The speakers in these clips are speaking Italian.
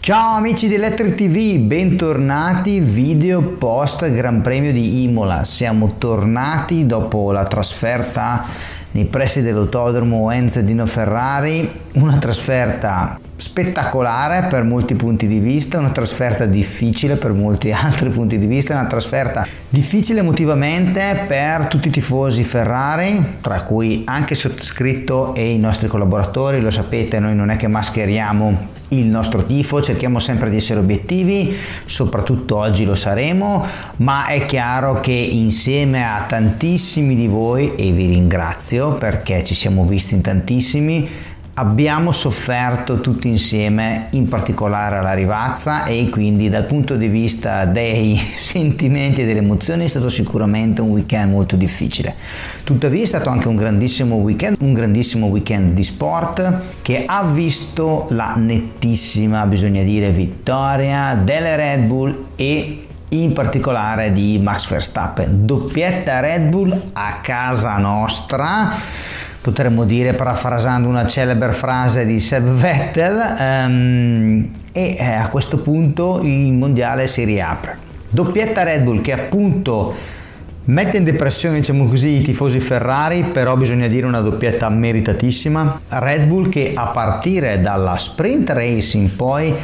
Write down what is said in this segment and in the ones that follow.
Ciao amici di Electric TV, bentornati, video post Gran Premio di Imola. Siamo tornati dopo la trasferta nei pressi dell'autodromo Enzo Dino Ferrari, una trasferta spettacolare per molti punti di vista, una trasferta difficile per molti altri punti di vista, una trasferta difficile emotivamente per tutti i tifosi Ferrari, tra cui anche sottoscritto e i nostri collaboratori. Lo sapete, noi non è che mascheriamo il nostro tifo, cerchiamo sempre di essere obiettivi, soprattutto oggi lo saremo, ma è chiaro che insieme a tantissimi di voi, e vi ringrazio perché ci siamo visti in tantissimi, abbiamo sofferto tutti insieme, in particolare alla Rivazza, e quindi dal punto di vista dei sentimenti e delle emozioni è stato sicuramente un weekend molto difficile. Tuttavia è stato anche un grandissimo weekend di sport che ha visto la nettissima, bisogna dire, vittoria delle Red Bull e in particolare di Max Verstappen. Doppietta Red Bull a casa nostra, potremmo dire, parafrasando una celebre frase di Seb Vettel, e a questo punto il mondiale si riapre. Doppietta Red Bull che appunto mette in depressione, diciamo così, i tifosi Ferrari, però bisogna dire una doppietta meritatissima. Red Bull che a partire dalla sprint race in poi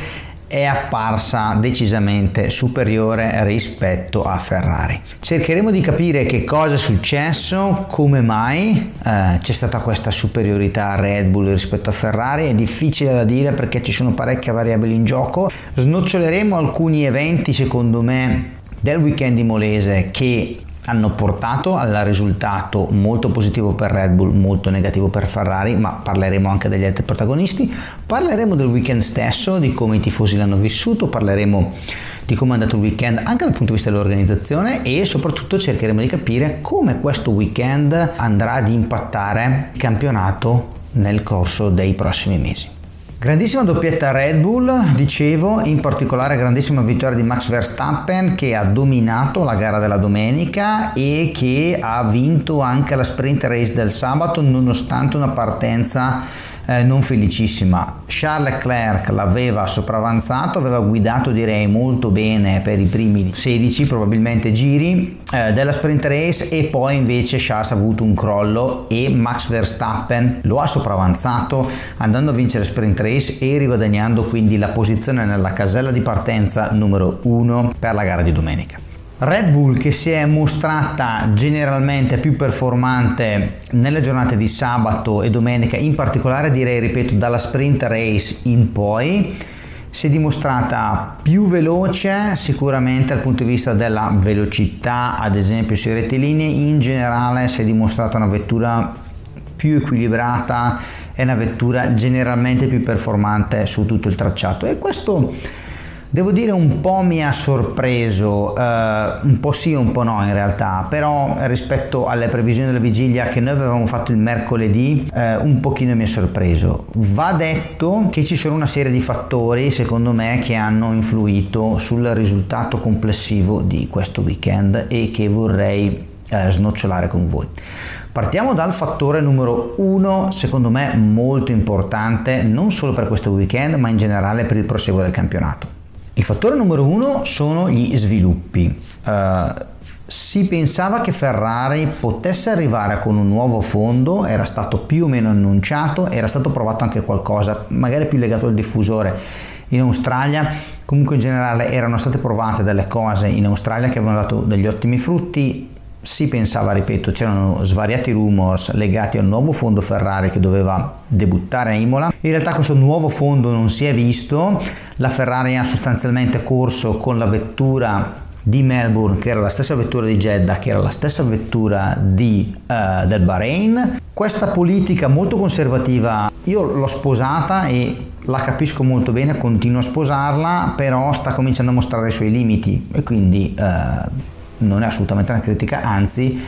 è apparsa decisamente superiore rispetto a Ferrari. Cercheremo di capire che cosa è successo, come mai c'è stata questa superiorità Red Bull rispetto a Ferrari. È difficile da dire perché ci sono parecchie variabili in gioco. Snoccioleremo alcuni eventi, secondo me, del weekend imolese che hanno portato al risultato molto positivo per Red Bull, molto negativo per Ferrari, ma parleremo anche degli altri protagonisti, parleremo del weekend stesso, di come i tifosi l'hanno vissuto, parleremo di come è andato il weekend anche dal punto di vista dell'organizzazione e soprattutto cercheremo di capire come questo weekend andrà ad impattare il campionato nel corso dei prossimi mesi. Grandissima doppietta Red Bull, dicevo, in particolare grandissima vittoria di Max Verstappen che ha dominato la gara della domenica e che ha vinto anche la sprint race del sabato nonostante una partenza non felicissima. Charles Leclerc l'aveva sopravanzato, aveva guidato direi molto bene per i primi 16 probabilmente giri della sprint race e poi invece Charles ha avuto un crollo e Max Verstappen lo ha sopravanzato andando a vincere sprint race e riguadagnando quindi la posizione nella casella di partenza numero 1 per la gara di domenica. Red Bull che si è mostrata generalmente più performante nelle giornate di sabato e domenica, in particolare direi, ripeto, dalla sprint race in poi, si è dimostrata più veloce sicuramente dal punto di vista della velocità, ad esempio sui rettilinei. In generale si è dimostrata una vettura più equilibrata e una vettura generalmente più performante su tutto il tracciato, e questo devo dire un po' mi ha sorpreso, un po' sì, un po' no in realtà, però rispetto alle previsioni della vigilia che noi avevamo fatto il mercoledì, un pochino mi ha sorpreso. Va detto che ci sono una serie di fattori, secondo me, che hanno influito sul risultato complessivo di questo weekend e che vorrei snocciolare con voi. Partiamo dal fattore numero 1, secondo me molto importante, non solo per questo weekend, ma in generale per il proseguo del campionato. Il fattore numero 1 sono gli sviluppi. Si pensava che Ferrari potesse arrivare con un nuovo fondo, era stato più o meno annunciato, era stato provato anche qualcosa, magari più legato al diffusore in Australia. Comunque in generale erano state provate delle cose in Australia che avevano dato degli ottimi frutti. Si pensava, ripeto, c'erano svariati rumors legati al nuovo fondo Ferrari che doveva debuttare a Imola. In realtà questo nuovo fondo non si è visto, la Ferrari ha sostanzialmente corso con la vettura di Melbourne, che era la stessa vettura di Jeddah, che era la stessa vettura del Bahrain. Questa politica molto conservativa io l'ho sposata e la capisco molto bene, continuo a sposarla, però sta cominciando a mostrare i suoi limiti e quindi non è assolutamente una critica, anzi,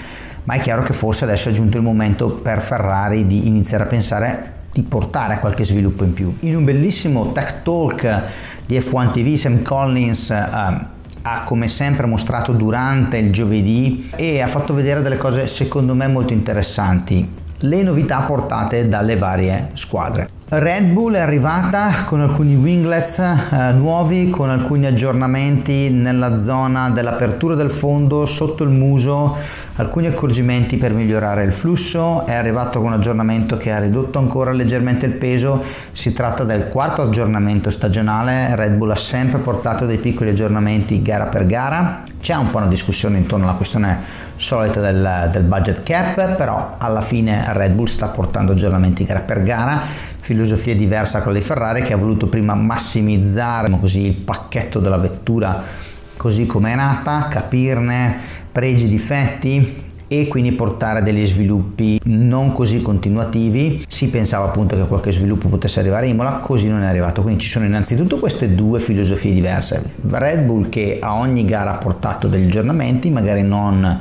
ma è chiaro che forse adesso è giunto il momento per Ferrari di iniziare a pensare di portare qualche sviluppo in più. In un bellissimo Tech Talk di F1 TV, Sam Collins ha come sempre mostrato durante il giovedì e ha fatto vedere delle cose secondo me molto interessanti, le novità portate dalle varie squadre. Red Bull è arrivata con alcuni winglets nuovi, con alcuni aggiornamenti nella zona dell'apertura del fondo, sotto il muso, alcuni accorgimenti per migliorare il flusso. È arrivato con un aggiornamento che ha ridotto ancora leggermente il peso. Si tratta del quarto aggiornamento stagionale. Red Bull ha sempre portato dei piccoli aggiornamenti gara per gara. C'è un po' una discussione intorno alla questione solita del budget cap, però alla fine Red Bull sta portando aggiornamenti gara per gara, filosofia diversa da quella di Ferrari, che ha voluto prima massimizzare così il pacchetto della vettura così come è nata, capirne pregi e difetti e quindi portare degli sviluppi non così continuativi. Si pensava appunto che qualche sviluppo potesse arrivare a Imola, così non è arrivato. Quindi ci sono innanzitutto queste due filosofie diverse. Red Bull che a ogni gara ha portato degli aggiornamenti, magari non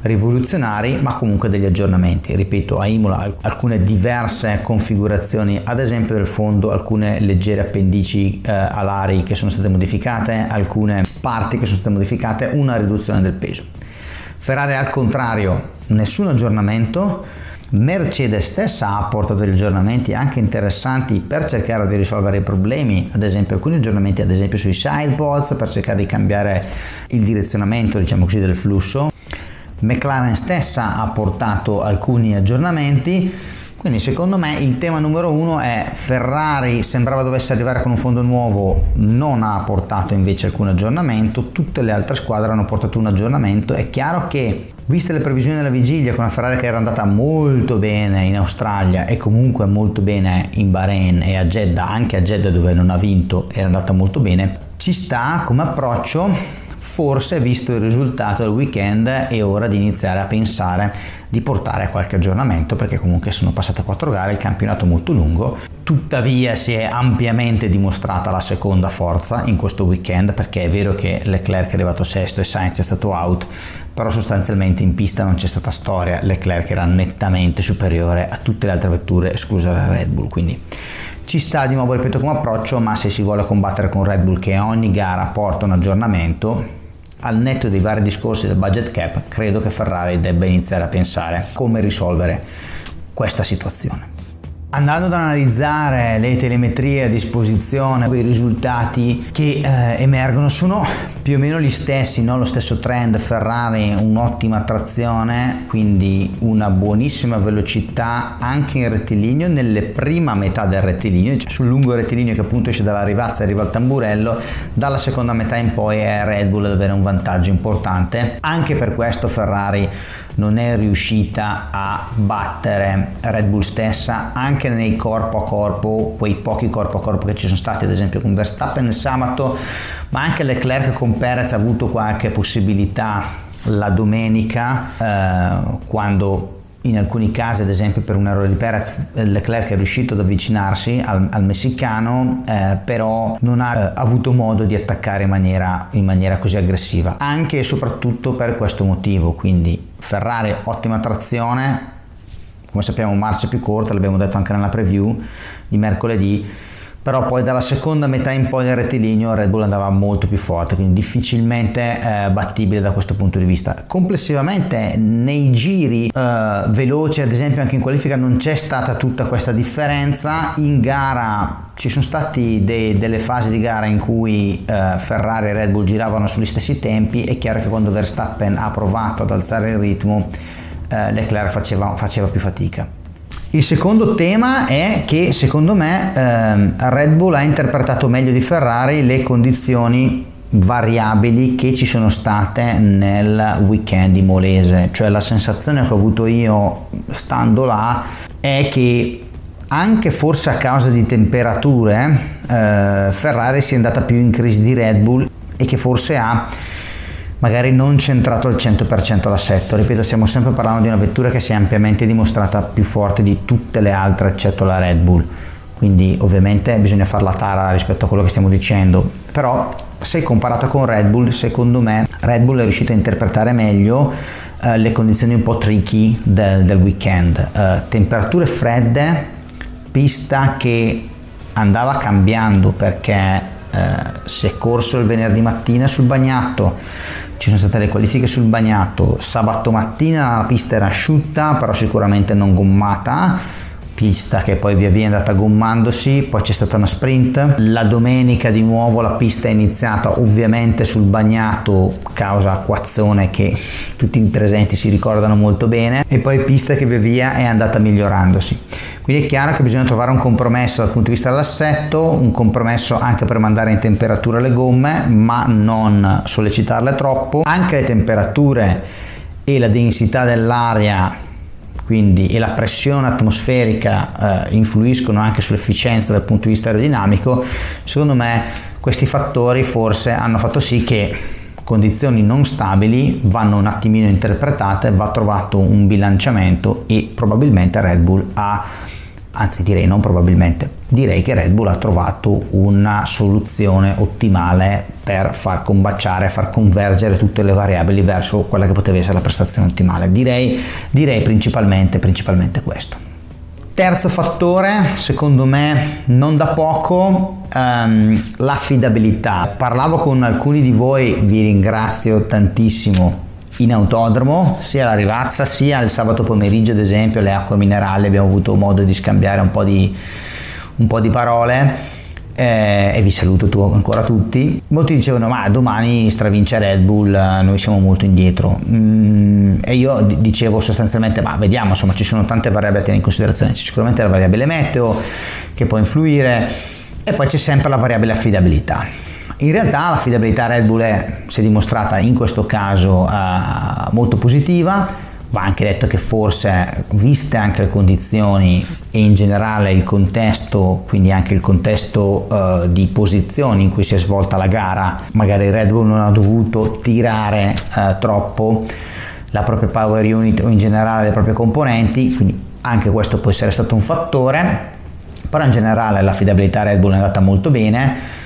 rivoluzionari, ma comunque degli aggiornamenti. Ripeto, a Imola alcune diverse configurazioni, ad esempio del fondo, alcune leggere appendici alari che sono state modificate, alcune parti che sono state modificate, una riduzione del peso. Ferrari al contrario, nessun aggiornamento. Mercedes stessa ha portato degli aggiornamenti anche interessanti per cercare di risolvere i problemi, ad esempio alcuni aggiornamenti ad esempio sui sidepods per cercare di cambiare il direzionamento, diciamo così, del flusso. McLaren stessa ha portato alcuni aggiornamenti. Quindi secondo me il tema numero uno è Ferrari sembrava dovesse arrivare con un fondo nuovo, non ha portato invece alcun aggiornamento, tutte le altre squadre hanno portato un aggiornamento. È chiaro che, viste le previsioni della vigilia, con la Ferrari che era andata molto bene in Australia e comunque molto bene in Bahrain e a Jeddah, anche a Jeddah dove non ha vinto era andata molto bene, ci sta come approccio. Forse, visto il risultato del weekend, è ora di iniziare a pensare di portare qualche aggiornamento, perché comunque sono passate 4 gare, il campionato è molto lungo. Tuttavia si è ampiamente dimostrata la seconda forza in questo weekend, perché è vero che Leclerc è arrivato sesto e Sainz è stato out, però sostanzialmente in pista non c'è stata storia. Leclerc era nettamente superiore a tutte le altre vetture, esclusa la Red Bull, quindi ci sta di nuovo, ripeto, come approccio. Ma se si vuole combattere con Red Bull che a ogni gara porta un aggiornamento, al netto dei vari discorsi del budget cap, credo che Ferrari debba iniziare a pensare come risolvere questa situazione. Andando ad analizzare le telemetrie a disposizione, i risultati che emergono sono più o meno gli stessi, no? Lo stesso trend. Ferrari un'ottima trazione, quindi una buonissima velocità anche in rettilineo, nelle prima metà del rettilineo, cioè sul lungo rettilineo che appunto esce dalla Rivazza e arriva al tamburello. Dalla seconda metà in poi è Red Bull ad avere un vantaggio importante. Anche per questo Ferrari non è riuscita a battere Red Bull stessa, anche nei corpo a corpo, quei pochi corpo a corpo che ci sono stati, ad esempio con Verstappen il sabato, ma anche Leclerc con Perez ha avuto qualche possibilità la domenica, quando in alcuni casi, ad esempio per un errore di Perez, Leclerc è riuscito ad avvicinarsi al messicano, però non ha avuto modo di attaccare in maniera così aggressiva, anche e soprattutto per questo motivo. Quindi Ferrari ottima trazione, come sappiamo marcia più corta, l'abbiamo detto anche nella preview di mercoledì, però poi dalla seconda metà in poi del rettilineo Red Bull andava molto più forte, quindi difficilmente battibile da questo punto di vista. Complessivamente nei giri veloci, ad esempio anche in qualifica, non c'è stata tutta questa differenza. In gara ci sono stati delle fasi di gara in cui Ferrari e Red Bull giravano sugli stessi tempi. È chiaro che quando Verstappen ha provato ad alzare il ritmo, Leclerc faceva più fatica. Il secondo tema è che secondo me Red Bull ha interpretato meglio di Ferrari le condizioni variabili che ci sono state nel weekend imolese. Cioè la sensazione che ho avuto io stando là è che anche forse a causa di temperature Ferrari sia andata più in crisi di Red Bull e che forse ha magari non centrato al 100% l'assetto. Ripeto, stiamo sempre parlando di una vettura che si è ampiamente dimostrata più forte di tutte le altre eccetto la Red Bull, quindi ovviamente bisogna fare la tara rispetto a quello che stiamo dicendo, però se comparato con Red Bull, secondo me Red Bull è riuscito a interpretare meglio le condizioni un po' tricky del weekend. Temperature fredde, pista che andava cambiando perché si è corso il venerdì mattina sul bagnato, ci sono state le qualifiche sul bagnato, sabato mattina la pista era asciutta però sicuramente non gommata, pista che poi via via è andata gommandosi, poi c'è stata una sprint. La domenica di nuovo la pista è iniziata ovviamente sul bagnato, causa acquazzone che tutti i presenti si ricordano molto bene, e poi pista che via via è andata migliorandosi. Quindi è chiaro che bisogna trovare un compromesso dal punto di vista dell'assetto, un compromesso anche per mandare in temperatura le gomme, ma non sollecitarle troppo. Anche le temperature e la densità dell'aria, quindi, e la pressione atmosferica influiscono anche sull'efficienza dal punto di vista aerodinamico. Secondo me questi fattori forse hanno fatto sì che condizioni non stabili vanno un attimino interpretate, va trovato un bilanciamento, e probabilmente Red Bull direi che Red Bull ha trovato una soluzione ottimale per far combaciare, far convergere tutte le variabili verso quella che poteva essere la prestazione ottimale. Direi principalmente questo. Terzo fattore, secondo me non da poco, l'affidabilità. Parlavo con alcuni di voi, vi ringrazio tantissimo, in autodromo, sia alla Rivazza sia il sabato pomeriggio, ad esempio, le acque minerali, abbiamo avuto modo di scambiare un po' di parole, e vi saluto ancora tutti. Molti dicevano: ma domani stravince Red Bull, noi siamo molto indietro, e io dicevo sostanzialmente: ma vediamo, insomma, ci sono tante variabili da tenere in considerazione, c'è sicuramente la variabile meteo che può influire, e poi c'è sempre la variabile affidabilità. In realtà l'affidabilità Red Bull si è dimostrata in questo caso molto positiva. Va anche detto che forse, viste anche le condizioni e in generale il contesto, quindi anche il contesto di posizioni in cui si è svolta la gara, magari Red Bull non ha dovuto tirare troppo la propria power unit o in generale le proprie componenti, quindi anche questo può essere stato un fattore. Però in generale l'affidabilità Red Bull è andata molto bene.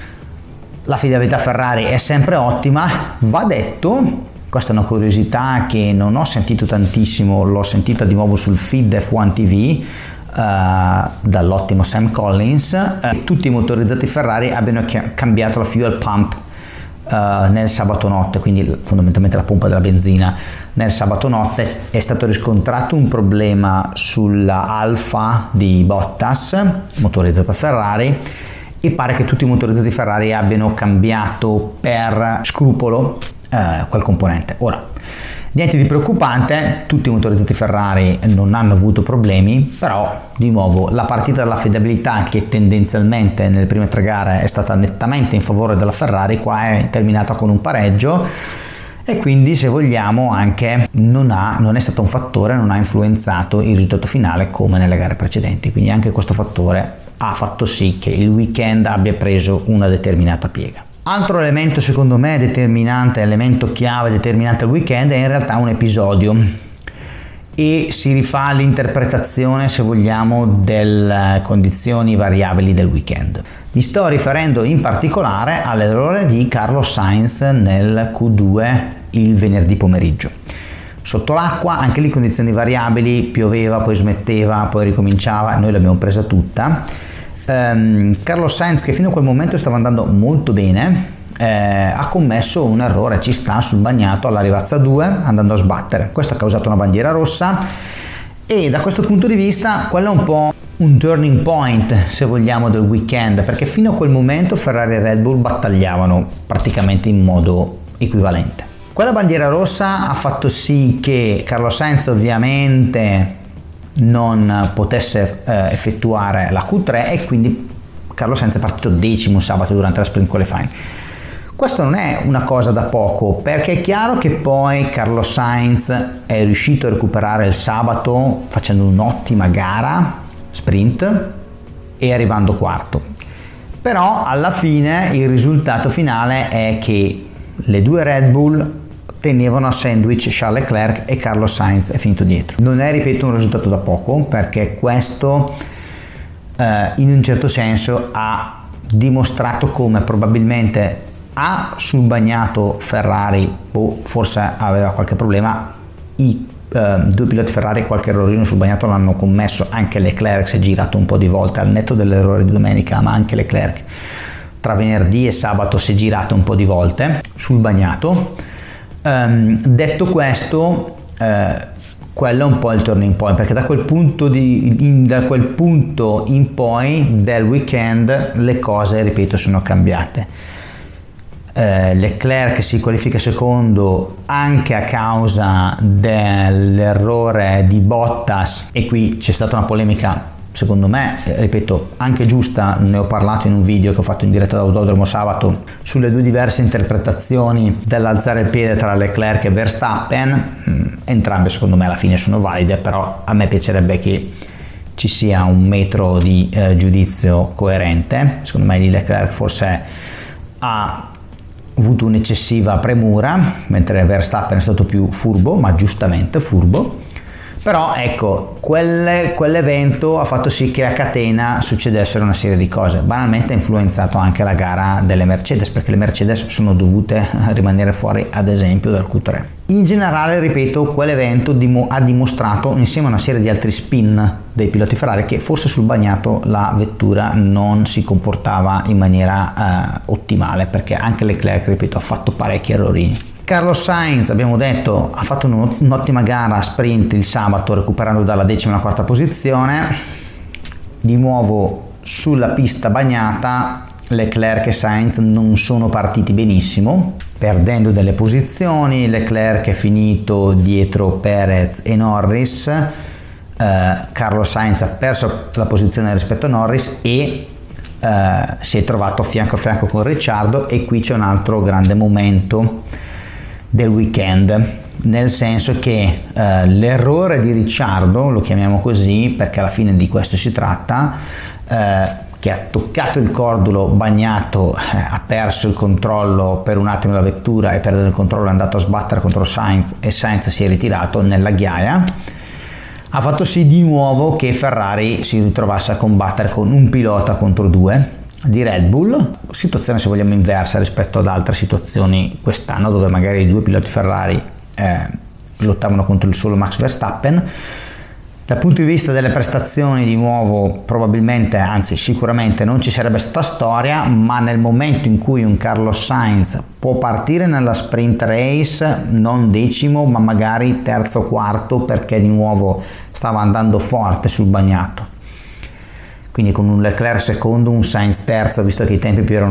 L'affidabilità Ferrari è sempre ottima. Va detto, questa è una curiosità che non ho sentito tantissimo, l'ho sentita di nuovo sul feed F1 TV dall'ottimo Sam Collins. Tutti i motorizzati Ferrari abbiano cambiato la fuel pump nel sabato notte, quindi fondamentalmente la pompa della benzina. Nel sabato notte è stato riscontrato un problema sulla Alfa di Bottas, motorizzata Ferrari, e pare che tutti i motorizzati Ferrari abbiano cambiato per scrupolo quel componente. Ora, niente di preoccupante, tutti i motorizzati Ferrari non hanno avuto problemi, però di nuovo la partita dell'affidabilità, che tendenzialmente nelle prime 3 gare è stata nettamente in favore della Ferrari, qua è terminata con un pareggio, e quindi, se vogliamo, anche non è stato un fattore, non ha influenzato il risultato finale come nelle gare precedenti. Quindi anche questo fattore ha fatto sì che il weekend abbia preso una determinata piega. Altro elemento, secondo me, determinante, elemento chiave determinante al weekend, è in realtà un episodio, e si rifà all'interpretazione, se vogliamo, delle condizioni variabili del weekend. Mi sto riferendo in particolare all'errore di Carlos Sainz nel Q2 il venerdì pomeriggio. Sotto l'acqua, anche lì condizioni variabili, pioveva, poi smetteva, poi ricominciava, noi l'abbiamo presa tutta. Carlos Sainz, che fino a quel momento stava andando molto bene, ha commesso un errore, ci sta, sul bagnato alla Rivazza 2, andando a sbattere. Questo ha causato una bandiera rossa, e da questo punto di vista quello è un po' un turning point, se vogliamo, del weekend, perché fino a quel momento Ferrari e Red Bull battagliavano praticamente in modo equivalente. Quella bandiera rossa ha fatto sì che Carlos Sainz ovviamente non potesse effettuare la Q3, e quindi Carlos Sainz è partito 10° sabato durante la sprint qualifying. Questo non è una cosa da poco, perché è chiaro che poi Carlos Sainz è riuscito a recuperare il sabato facendo un'ottima gara sprint e arrivando 4º. Però alla fine il risultato finale è che le 2 Red Bull tenevano a sandwich Charles Leclerc, e Carlos Sainz è finito dietro. Non è, ripeto, un risultato da poco, perché questo in un certo senso ha dimostrato come probabilmente sul bagnato Ferrari forse aveva qualche problema, i 2 piloti Ferrari qualche errorino sul bagnato l'hanno commesso, anche Leclerc si è girato un po' di volte, al netto dell'errore di domenica, ma anche Leclerc tra venerdì e sabato si è girato un po' di volte sul bagnato. Detto questo, quello è un po' il turning point, perché da quel punto in poi del weekend le cose, ripeto, sono cambiate. Leclerc si qualifica secondo anche a causa dell'errore di Bottas, e qui c'è stata una polemica secondo me, ripeto, anche giusta. Ne ho parlato in un video che ho fatto in diretta dall'autodromo sabato sulle due diverse interpretazioni dell'alzare il piede tra Leclerc e Verstappen. Entrambe secondo me alla fine sono valide, però a me piacerebbe che ci sia un metro di giudizio coerente. Secondo me Leclerc forse ha avuto un'eccessiva premura, mentre Verstappen è stato più furbo, ma giustamente furbo. Però ecco, quell'evento ha fatto sì che a catena succedessero una serie di cose. Banalmente ha influenzato anche la gara delle Mercedes, perché le Mercedes sono dovute rimanere fuori ad esempio dal Q3. In generale, ripeto, quell'evento ha dimostrato, insieme a una serie di altri spin dei piloti Ferrari, che forse sul bagnato la vettura non si comportava in maniera ottimale, perché anche Leclerc, ripeto, ha fatto parecchi errorini. Carlos Sainz, abbiamo detto, ha fatto un'ottima gara a sprint il sabato, recuperando dalla 10ª alla 4ª posizione. Di nuovo sulla pista bagnata Leclerc e Sainz non sono partiti benissimo, perdendo delle posizioni. Leclerc è finito dietro Perez e Norris, Carlos Sainz ha perso la posizione rispetto a Norris e si è trovato fianco a fianco con Ricciardo. E qui c'è un altro grande momento del weekend, nel senso che l'errore di Ricciardo, lo chiamiamo così perché alla fine di questo si tratta, che ha toccato il cordolo bagnato, ha perso il controllo per un attimo della vettura, e perdendo il controllo è andato a sbattere contro Sainz e Sainz si è ritirato nella ghiaia. Ha fatto sì di nuovo che Ferrari si ritrovasse a combattere con un pilota contro due di Red Bull, situazione se vogliamo inversa rispetto ad altre situazioni quest'anno, dove magari i due piloti Ferrari lottavano contro il solo Max Verstappen. Dal punto di vista delle prestazioni, di nuovo, probabilmente, anzi sicuramente non ci sarebbe stata storia, ma nel momento in cui un Carlos Sainz può partire nella sprint race, non decimo, ma magari terzo o quarto, perché di nuovo stava andando forte sul bagnato. Quindi con un Leclerc secondo, un Sainz terzo, visto che i tempi più o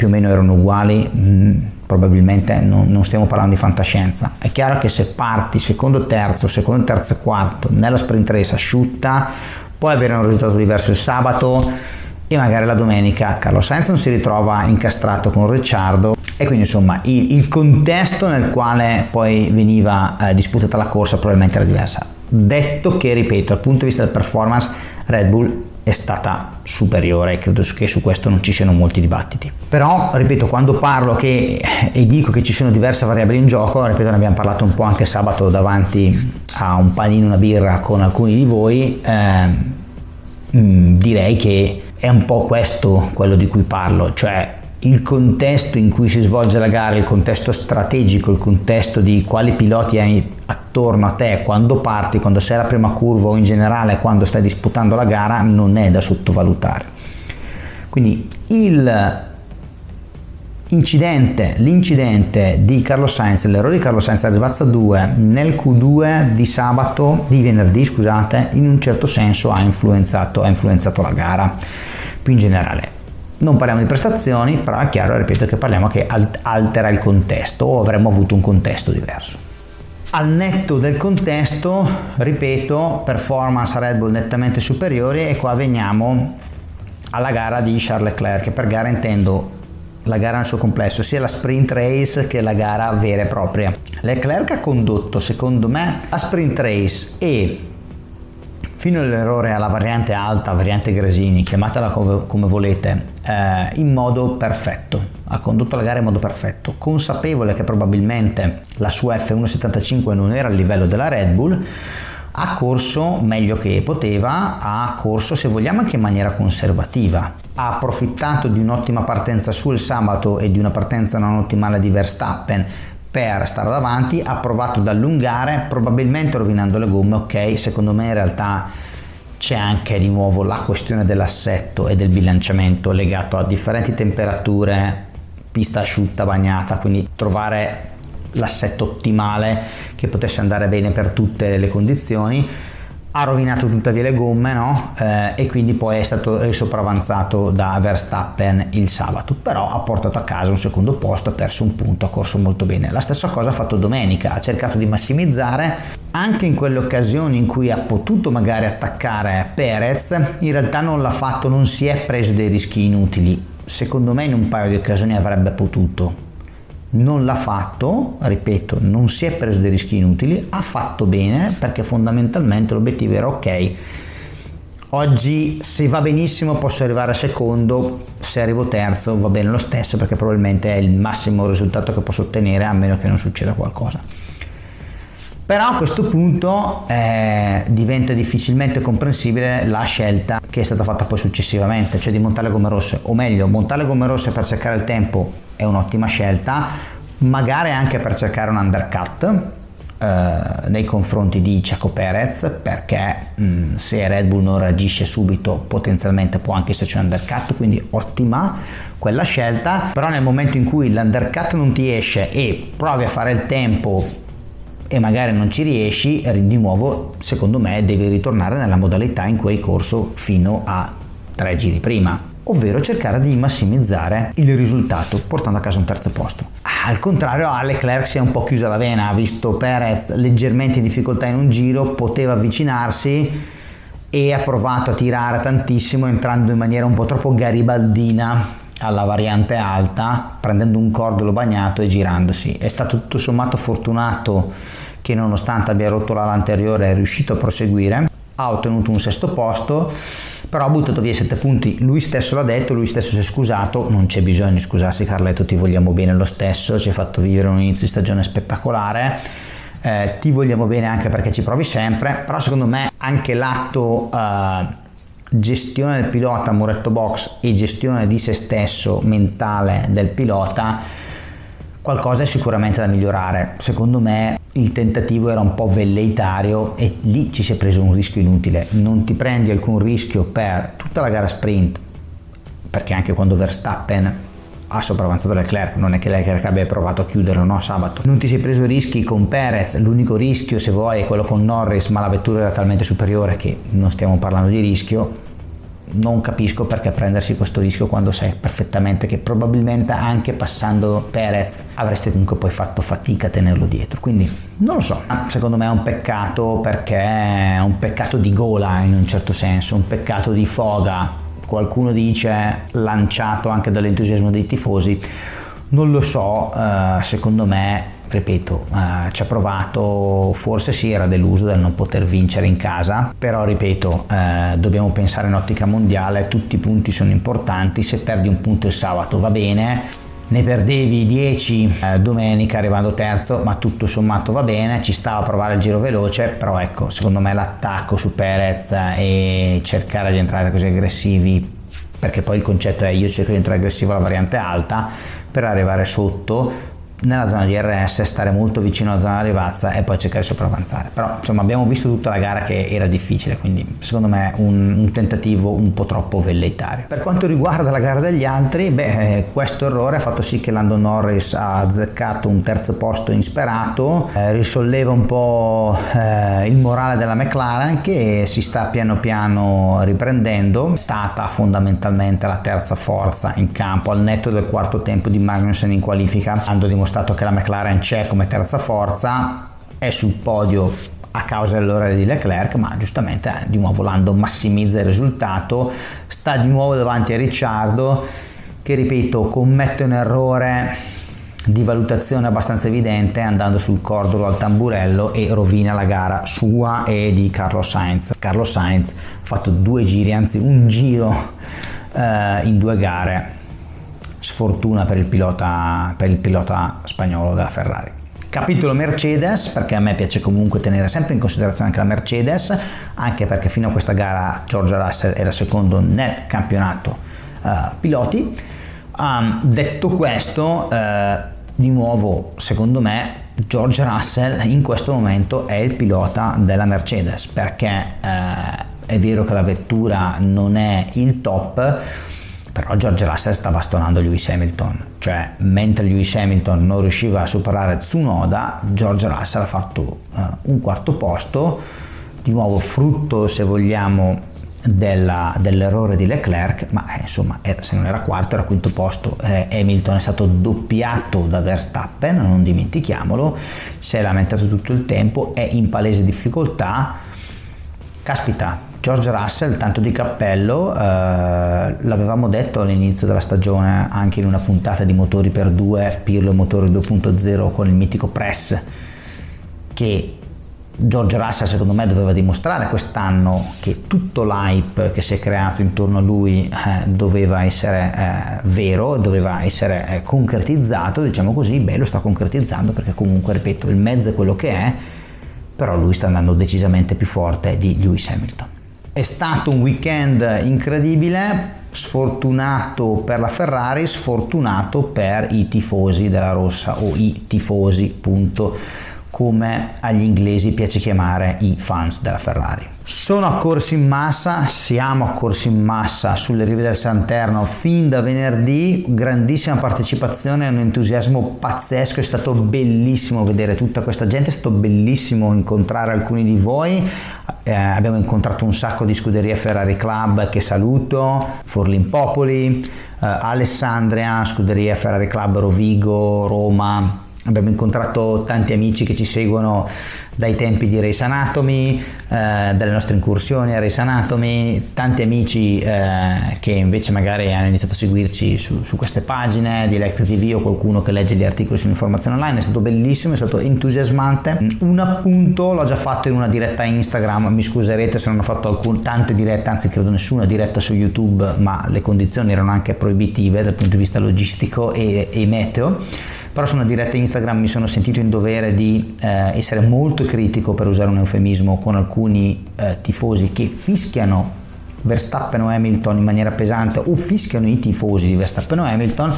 meno erano uguali, probabilmente non stiamo parlando di fantascienza. È chiaro che se parti secondo terzo e quarto nella sprint race asciutta, puoi avere un risultato diverso il sabato e magari la domenica Carlos Sainz non si ritrova incastrato con Ricciardo, e quindi insomma il contesto nel quale poi veniva disputata la corsa probabilmente era diversa. Detto che, ripeto, dal punto di vista del performance Red Bull è stata superiore, e credo che su questo non ci siano molti dibattiti. Però, ripeto, quando parlo e dico che ci sono diverse variabili in gioco, ripeto, ne abbiamo parlato un po' anche sabato davanti a un panino, una birra con alcuni di voi, direi che è un po' questo quello di cui parlo, cioè il contesto in cui si svolge la gara, il contesto strategico, il contesto di quali piloti hai attorno a te quando parti, quando sei alla prima curva o in generale quando stai disputando la gara, non è da sottovalutare. Quindi l'incidente di Carlos Sainz, l'errore di Carlos Sainz a Rivazza 2 nel Q2 di venerdì, in un certo senso ha influenzato la gara. Più in generale non parliamo di prestazioni, però è chiaro, ripeto, che parliamo che altera il contesto, o avremmo avuto un contesto diverso. Al netto del contesto, ripeto, performance Red Bull nettamente superiori, e qua veniamo alla gara di Charles Leclerc. Per gara intendo la gara nel suo complesso, sia la sprint race che la gara vera e propria. Leclerc ha condotto, secondo me, la sprint race e fino all'errore alla variante alta, variante Gresini, chiamatela come volete, in modo perfetto. Ha condotto la gara in modo perfetto, consapevole che probabilmente la sua F1.75 non era al livello della Red Bull. Ha corso meglio che poteva, ha corso, se vogliamo, anche in maniera conservativa. Ha approfittato di un'ottima partenza sul sabato e di una partenza non ottimale di Verstappen per stare davanti, ha provato ad allungare, probabilmente rovinando le gomme. Ok, secondo me in realtà c'è anche di nuovo la questione dell'assetto e del bilanciamento legato a differenti temperature, pista asciutta, bagnata, quindi trovare l'assetto ottimale che potesse andare bene per tutte le condizioni. Ha rovinato tuttavia le gomme, no? E quindi poi è stato sopravanzato da Verstappen il sabato, però ha portato a casa un secondo posto, ha perso un punto, ha corso molto bene. La stessa cosa ha fatto domenica, ha cercato di massimizzare anche in quelle occasioni in cui ha potuto magari attaccare Perez, in realtà non l'ha fatto, non si è preso dei rischi inutili. Secondo me in un paio di occasioni avrebbe potuto. Non l'ha fatto, ripeto, non si è preso dei rischi inutili, ha fatto bene perché fondamentalmente l'obiettivo era ok, oggi se va benissimo posso arrivare secondo, se arrivo terzo va bene lo stesso perché probabilmente è il massimo risultato che posso ottenere a meno che non succeda qualcosa. Però a questo punto diventa difficilmente comprensibile la scelta che è stata fatta poi successivamente, cioè di montare le gomme rosse, o meglio, montare le gomme rosse per cercare il tempo è un'ottima scelta, magari anche per cercare un undercut nei confronti di Checo Perez, perché se Red Bull non reagisce subito potenzialmente può anche esserci un undercut, quindi ottima quella scelta. Però nel momento in cui l'undercut non ti esce e provi a fare il tempo e magari non ci riesci, di nuovo secondo me devi ritornare nella modalità in cui hai corso fino a 3 giri prima, ovvero cercare di massimizzare il risultato portando a casa un terzo posto. Al contrario, a Leclerc si è un po' chiusa la vena, ha visto Perez leggermente in difficoltà in un giro, poteva avvicinarsi e ha provato a tirare tantissimo, entrando in maniera un po' troppo garibaldina alla variante alta, prendendo un cordolo bagnato e girandosi. È stato tutto sommato fortunato che nonostante abbia rotto l'ala anteriore è riuscito a proseguire, ha ottenuto un sesto posto, però ha buttato via 7 punti. Lui stesso l'ha detto, lui stesso si è scusato, non c'è bisogno di scusarsi Carletto, ti vogliamo bene lo stesso, ci hai fatto vivere un inizio di stagione spettacolare, ti vogliamo bene anche perché ci provi sempre, però secondo me anche l'atto gestione del pilota, muretto box, e gestione di se stesso mentale del pilota, qualcosa è sicuramente da migliorare. Secondo me il tentativo era un po' velleitario e lì ci si è preso un rischio inutile. Non ti prendi alcun rischio per tutta la gara sprint, perché anche quando Verstappen ha sopravanzato Leclerc, non è che Leclerc abbia provato a chiuderlo, no, sabato. Non ti sei preso rischi con Perez, l'unico rischio se vuoi è quello con Norris, ma la vettura era talmente superiore che non stiamo parlando di rischio. Non capisco perché prendersi questo rischio quando sai perfettamente che probabilmente anche passando Perez avreste comunque poi fatto fatica a tenerlo dietro, quindi non lo so, secondo me è un peccato, perché è un peccato di gola in un certo senso, un peccato di foga. Qualcuno dice lanciato anche dall'entusiasmo dei tifosi, non lo so, secondo me, ripeto, ci ha provato, forse sì, era deluso del non poter vincere in casa, però ripeto, dobbiamo pensare in ottica mondiale, tutti i punti sono importanti, se perdi un punto il sabato va bene, ne perdevi 10 domenica arrivando terzo, ma tutto sommato va bene, ci stava a provare il giro veloce, però ecco, secondo me l'attacco su Perez e cercare di entrare così aggressivi, perché poi il concetto è io cerco di entrare aggressivo alla variante alta per arrivare sotto nella zona di RS, stare molto vicino alla zona di rivazza e poi cercare di sopravanzare. Però insomma abbiamo visto tutta la gara che era difficile, quindi secondo me un tentativo un po' troppo velleitario. Per quanto riguarda la gara degli altri, questo errore ha fatto sì che Lando Norris ha azzeccato un terzo posto insperato, risolleva un po' il morale della McLaren, che si sta piano piano riprendendo. È stata fondamentalmente la terza forza in campo al netto del quarto tempo di Magnussen in qualifica, hanno dimostrato che la McLaren c'è come terza forza, è sul podio a causa dell'errore di Leclerc, ma giustamente di nuovo Lando massimizza il risultato, sta di nuovo davanti a Ricciardo che, ripeto, commette un errore di valutazione abbastanza evidente andando sul cordolo al tamburello e rovina la gara sua e di Carlos Sainz. Carlos Sainz ha fatto 2 giri, anzi un giro in 2 gare. Sfortuna per il pilota spagnolo della Ferrari. Capitolo Mercedes, perché a me piace comunque tenere sempre in considerazione anche la Mercedes, anche perché fino a questa gara George Russell era secondo nel campionato piloti. Detto questo, di nuovo secondo me George Russell in questo momento è il pilota della Mercedes, perché è vero che la vettura non è il top, però George Russell sta bastonando Lewis Hamilton, cioè mentre Lewis Hamilton non riusciva a superare Tsunoda, George Russell ha fatto un quarto posto, di nuovo frutto, se vogliamo, dell'errore di Leclerc, ma insomma se non era quarto era quinto posto. Hamilton è stato doppiato da Verstappen, non dimentichiamolo, si è lamentato tutto il tempo, è in palese difficoltà. Caspita, George Russell, tanto di cappello, l'avevamo detto all'inizio della stagione anche in una puntata di Motori per Due, Pirlo Motori 2.0 con il mitico Press, che George Russell secondo me doveva dimostrare quest'anno che tutto l'hype che si è creato intorno a lui doveva essere vero, doveva essere concretizzato, diciamo così. Beh, lo sta concretizzando, perché comunque, ripeto, il mezzo è quello che è, però lui sta andando decisamente più forte di Lewis Hamilton. È stato un weekend incredibile, sfortunato per la Ferrari, sfortunato per i tifosi della rossa, o i tifosi, punto, come agli inglesi piace chiamare i fans della Ferrari. Sono accorsi in massa, siamo accorsi in massa sulle rive del Santerno fin da venerdì, grandissima partecipazione, un entusiasmo pazzesco, è stato bellissimo vedere tutta questa gente, è stato bellissimo incontrare alcuni di voi, abbiamo incontrato un sacco di scuderie Ferrari Club che saluto, Forlin Popoli, Alessandria, scuderia Ferrari Club Rovigo, Roma. Abbiamo incontrato tanti amici che ci seguono dai tempi di Race Anatomy, dalle nostre incursioni a Race Anatomy, tanti amici che invece magari hanno iniziato a seguirci su queste pagine di Electric TV, o qualcuno che legge gli articoli su Informazione Online. È stato bellissimo, è stato entusiasmante. Un appunto l'ho già fatto in una diretta Instagram, mi scuserete se non ho fatto tante dirette, anzi credo nessuna diretta su YouTube, ma le condizioni erano anche proibitive dal punto di vista logistico e meteo. Però su una diretta Instagram mi sono sentito in dovere di essere molto critico, per usare un eufemismo, con alcuni tifosi che fischiano Verstappen o Hamilton in maniera pesante, o fischiano i tifosi di Verstappen o Hamilton.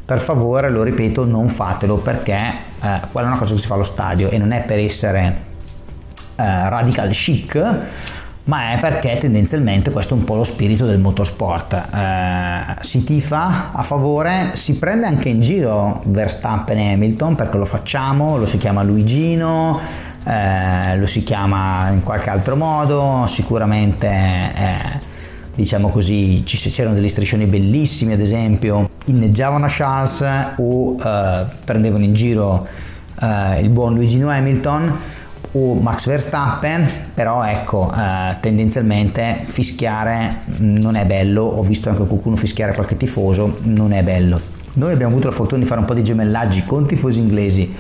Per favore, lo ripeto, non fatelo, perché quella è una cosa che si fa allo stadio, e non è per essere radical chic, ma è perché tendenzialmente questo è un po' lo spirito del motorsport. Si tifa a favore, si prende anche in giro Verstappen e Hamilton, perché lo facciamo, lo si chiama Luigino, lo si chiama in qualche altro modo, sicuramente diciamo così c'erano delle striscioni bellissime, ad esempio inneggiavano a Charles o prendevano in giro il buon Luigino Hamilton o Max Verstappen. Però ecco, tendenzialmente fischiare non è bello, ho visto anche qualcuno fischiare qualche tifoso, non è bello. Noi abbiamo avuto la fortuna di fare un po' di gemellaggi con tifosi inglesi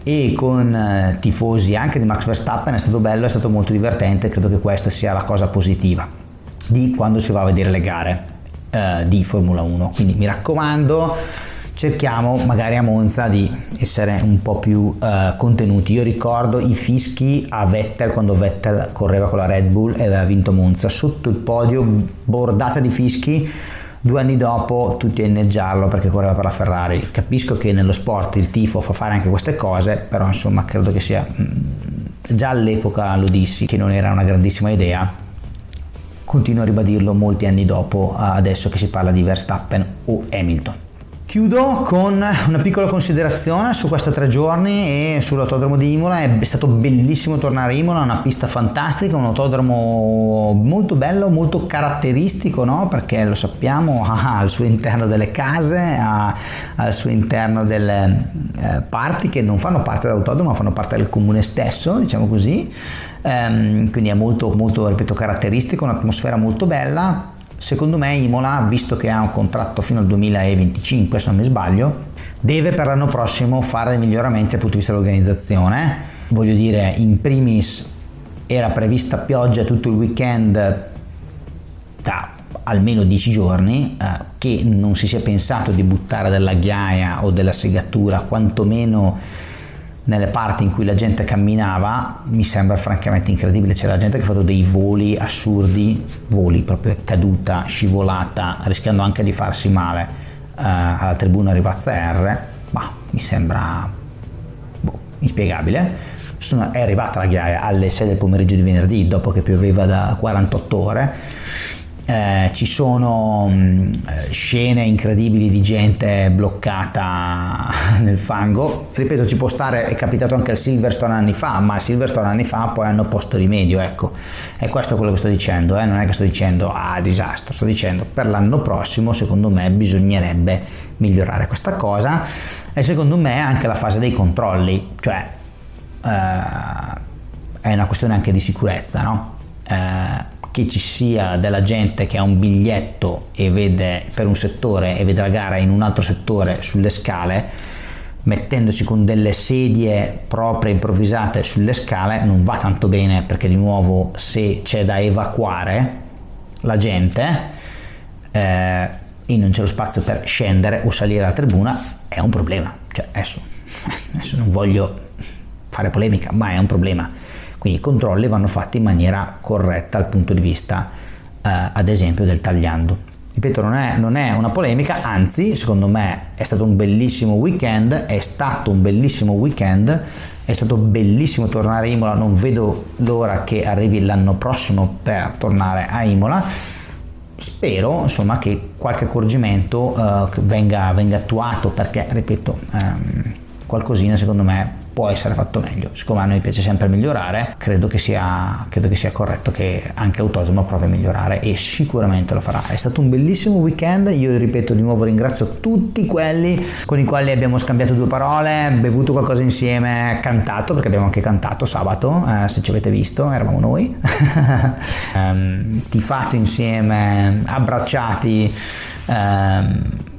e con tifosi anche di Max Verstappen, è stato bello, è stato molto divertente. Credo che questa sia la cosa positiva di quando si va a vedere le gare di Formula 1, quindi mi raccomando, cerchiamo magari a Monza di essere un po' più contenuti. Io ricordo i fischi a Vettel quando Vettel correva con la Red Bull e aveva vinto Monza, sotto il podio bordata di fischi. 2 anni dopo tutti a inneggiarlo perché correva per la Ferrari. Capisco che nello sport il tifo fa fare anche queste cose, però insomma credo che sia, già all'epoca lo dissi, che non era una grandissima idea. Continuo a ribadirlo molti anni dopo, adesso che si parla di Verstappen o Hamilton. Chiudo con una piccola considerazione su questi 3 giorni e sull'autodromo di Imola. È stato bellissimo tornare a Imola, una pista fantastica, un autodromo molto bello, molto caratteristico, no? Perché lo sappiamo, ha al suo interno delle case, ha al suo interno delle parti che non fanno parte dell'autodromo, ma fanno parte del comune stesso, diciamo così. Quindi è molto, molto, ripeto, caratteristico, un'atmosfera molto bella. Secondo me Imola, visto che ha un contratto fino al 2025, se non mi sbaglio, deve per l'anno prossimo fare dei miglioramenti dal punto di vista dell'organizzazione. Voglio dire, in primis era prevista pioggia tutto il weekend da almeno 10 giorni, che non si sia pensato di buttare della ghiaia o della segatura, quantomeno nelle parti in cui la gente camminava, mi sembra francamente incredibile. C'era gente che ha fatto dei voli assurdi, voli proprio caduta, scivolata, rischiando anche di farsi male alla tribuna Rivazza R, ma mi sembra inspiegabile. È arrivata la ghiaia alle 6 del pomeriggio di venerdì, dopo che pioveva da 48 ore, ci sono scene incredibili di gente bloccata nel fango. Ripeto, ci può stare, è capitato anche al Silverstone anni fa, ma al Silverstone anni fa poi hanno posto rimedio, ecco. E questo è quello che sto dicendo, non è che sto dicendo disastro, sto dicendo per l'anno prossimo secondo me bisognerebbe migliorare questa cosa. E secondo me anche la fase dei controlli, cioè è una questione anche di sicurezza, no? Che ci sia della gente che ha un biglietto e vede per un settore e vede la gara in un altro settore sulle scale, mettendosi con delle sedie proprie improvvisate sulle scale, non va tanto bene, perché di nuovo se c'è da evacuare la gente e non c'è lo spazio per scendere o salire alla tribuna, è un problema. Cioè adesso non voglio fare polemica, ma è un problema. Quindi i controlli vanno fatti in maniera corretta dal punto di vista ad esempio del tagliando. Ripeto, non è una polemica, anzi secondo me è stato un bellissimo weekend, è stato bellissimo tornare a Imola, non vedo l'ora che arrivi l'anno prossimo per tornare a Imola. Spero insomma che qualche accorgimento venga attuato, perché ripeto, qualcosina secondo me può essere fatto meglio. Siccome a noi piace sempre migliorare, credo che sia corretto che anche Autodromo provi a migliorare, e sicuramente lo farà. È stato un bellissimo weekend, io ripeto di nuovo ringrazio tutti quelli con i quali abbiamo scambiato due parole, bevuto qualcosa insieme, cantato, perché abbiamo anche cantato sabato, se ci avete visto eravamo noi, tifato insieme, abbracciati.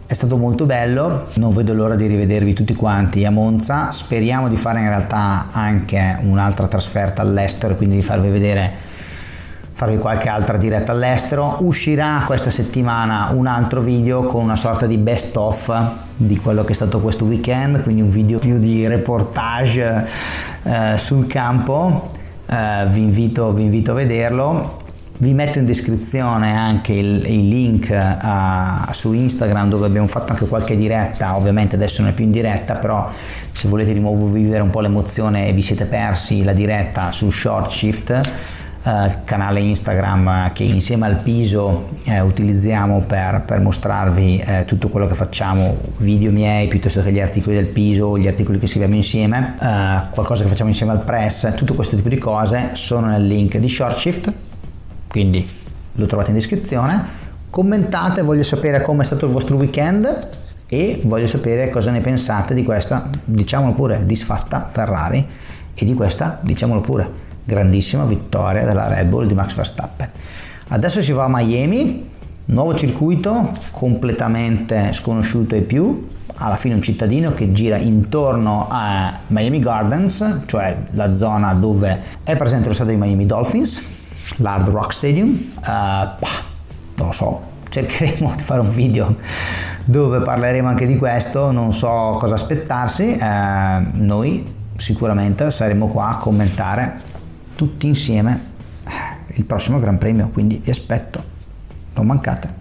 È stato molto bello, non vedo l'ora di rivedervi tutti quanti a Monza. Speriamo di fare in realtà anche un'altra trasferta all'estero, quindi di farvi qualche altra diretta all'estero. Uscirà questa settimana un altro video con una sorta di best of di quello che è stato questo weekend, quindi un video più di reportage sul campo. Vi invito a vederlo. Vi metto in descrizione anche i link su Instagram, dove abbiamo fatto anche qualche diretta. Ovviamente adesso non è più in diretta, però se volete di nuovo vivere un po' l'emozione e vi siete persi la diretta sul Short Shift, canale Instagram che insieme al Piso utilizziamo per mostrarvi tutto quello che facciamo, video miei piuttosto che gli articoli del Piso, gli articoli che scriviamo insieme, qualcosa che facciamo insieme al Press, tutto questo tipo di cose sono nel link di Short Shift, quindi lo trovate in descrizione. Commentate, voglio sapere come è stato il vostro weekend e voglio sapere cosa ne pensate di questa, diciamolo pure, disfatta Ferrari e di questa, diciamolo pure, grandissima vittoria della Red Bull di Max Verstappen. Adesso si va a Miami, nuovo circuito completamente sconosciuto ai più, alla fine un cittadino che gira intorno a Miami Gardens, cioè la zona dove è presente lo stadio di Miami Dolphins, l'Hard Rock Stadium. Non lo so, cercheremo di fare un video dove parleremo anche di questo, non so cosa aspettarsi. Noi sicuramente saremo qua a commentare tutti insieme il prossimo Gran Premio, quindi vi aspetto, non mancate.